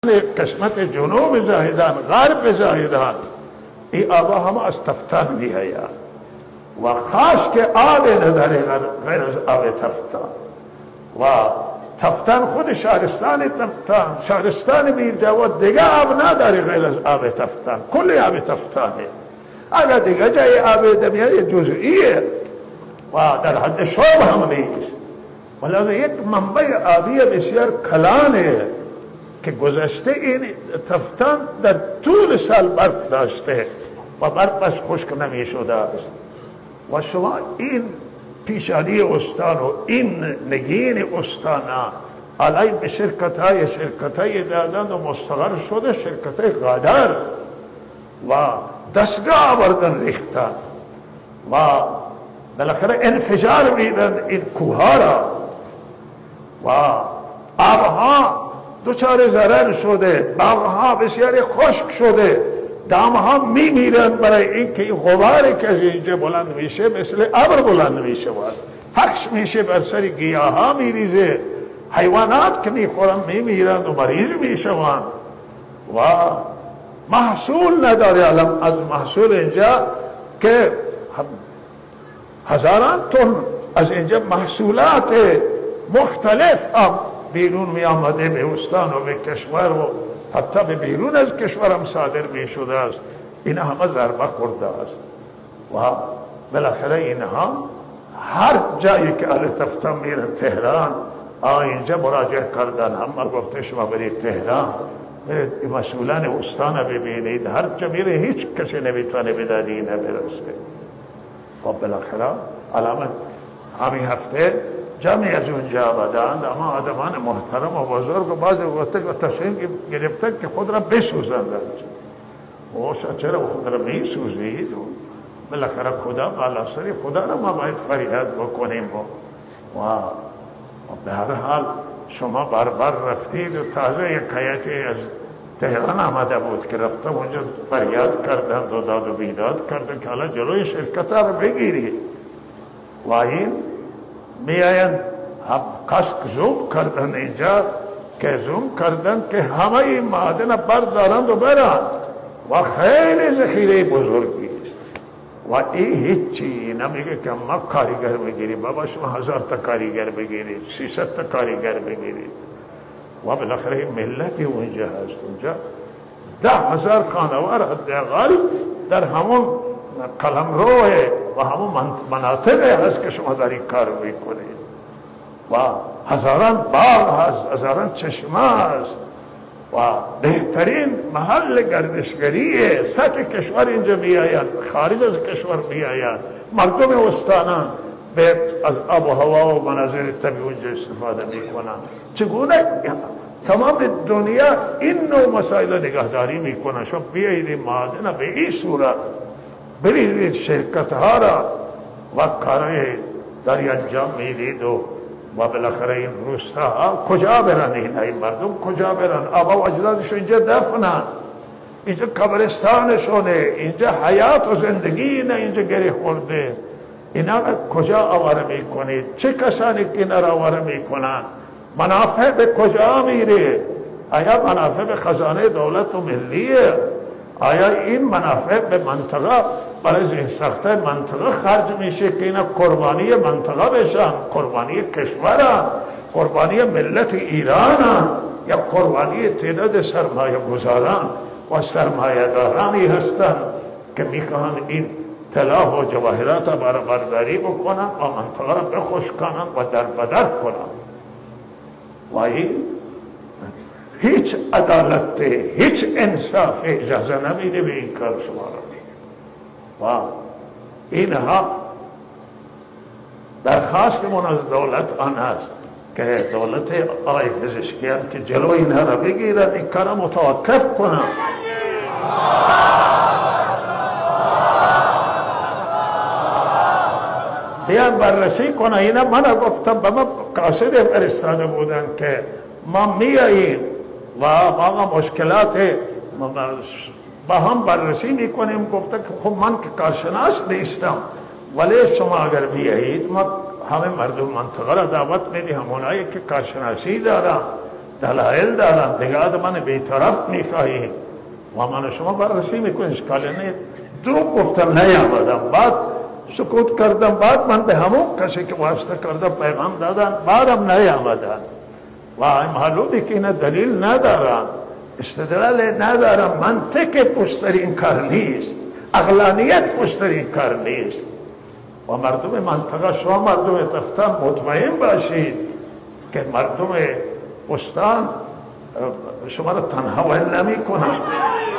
قسمت جنوب زاهدان غرب زاهدان این آبا همه از تفتان میآید و خاص که آب نداره غیر از آب تفتان و تفتان خود شهرستان تفتان شهرستان میر جواد دیگه آب نداره غیر از آب تفتان کل آب تفتانه اگر دیگه جای آب دمیای جزئیه و در حد شرب هم نیست ولذا یک منبع آبی بسیار کلانه که گذشته این تفتان در طول سال برف داشته و برفش خشک نمی شده است و شما این پیشانی استان و این نگین استان علی به شرکت های دادند و مستقر شده شرکت های غادر و دستگاه آوردن ریختن و بالاخره انفجار میدن این کوها را و آبها دوچار ضرر شده باغها بسیاری خشک شده دامها میمیرند برای اینکه این غباری که از اینجا بلند میشه مثل ابر بلند میشه پخش میشه بر سر گیاه ها میریزه حیوانات که میخورن میمیرند و مریض میشوند و محصول نداره علم از محصول اینجا که هزاران تن از اینجا محصولات مختلف بیرون می آمده به استان و به کشور و حتی به بیرون از کشور هم صادر می شده است اینها همه ضربه خورده است و بالاخره اینها هر جایی که اهل تفتان میرن تهران اینجا مراجعه کردن همه گفته شما برید تهران برید مسئولان استان ببینید هر جا میره هیچ کسی نمیتونه به دادی اینه برسه و بالاخره علامت همین هفته جمعی از اونجا آمدند اما آدمان محترم و بزرگ و بعضی وقتا تصمیم گرفتن که خود را بسوزند و چرا خود را میسوزید و بالاخره خدا بالا سری خدا را ما باید فریاد بکنیم و به هر حال شما بار رفتید و تازه یک هیئتی از تهران آمده بود که رفته اونجا فریاد کردند و داد و بیداد کردند که حالا جلوی شرکت را بگیرید و این میآیند کسک زوم کردن اینجا که زوم کردن که همه این معادن بردارند و برند و خیلی ذخیره بزرگی است و این هیچی نمیگه که ما کاریگر بگیریم بابا شما 1000 تا کاریگر بگیرید 300 تا کاریگر بگیرید و بالاخره ملتی اونجا هست اونجا 10,000 خانوار حداقل در همون قلمروه و همون مناطقه هست که شما در این کار میکنید و هزاران باغ هست هزاران چشمه هست و بهترین محل گردشگریه سطح کشور اینجا میآید خارج از کشور میآید مردم استانان از آب و هوا و مناظر طبیعی اونجا استفاده میکنن چگونه تمام دنیا این نوع مسائل نگهداری میکنن شما بیایید این معادن به این صورت برید شرکت ها را و کارهای داری انجام میدید و بالاخره این روستا ها کجا برن این مردم کجا برن آبا و اجدادشون اینجا دفنن اینجا قبرستانشونه اینجا حیات و زندگی نه اینجا گره خورده اینا را کجا آواره میکنید چه کسانی که اینا را آواره میکنن منافع به کجا میره آیا منافع به خزانه دولت و ملیه آیا این منافع به منطقه برای زین سخته منطقه خرج میشه که اینا قربانی منطقه بشن قربانی کشورن قربانی ملت ایرانن یا قربانی تعداد سرمایه گذاران و سرمایه دارانی هستن که میکنن این طلا و جواهرات برای برداری بکنن و منطقه را بخشکنن و در بدر کنن و این هیچ عدالت هیچ انصاف اجازه نمیده به این کار شما را و اینها درخواست من از دولت آن است که دولت آقای پزشکیان که جلو اینها را بگیرد این کار را متوقف کنند بیان بررسی کنه اینا من گفتم به من قاصد فرستاده بودن که ما میاییم و ما مشکلات با هم بررسی میکنیم گفته که خب من که کارشناس نیستم ولی شما اگر بیایید ما همه مردم منطقه را دعوت میدیم اونایی که کارشناسی دارن دلایل دارن، دیگه من بیطرف میخواهیم و من شما بررسی میکنیم، اشکال نیست. دروغ گفتم نیامدم، بعد سکوت کردم، بعد من به همون کسی که واسطه کرده پیغام دادن، بعدم نیامدن و معلومه که اینا دلیل ندارن، استدلال ندارن، منطق پشترین کار نیست، عقلانیت پشترین کار نیست. و مردم منطقه، شما مردم تفتان مطمئن باشید که مردم استان شما را تنها ول نمی کنند.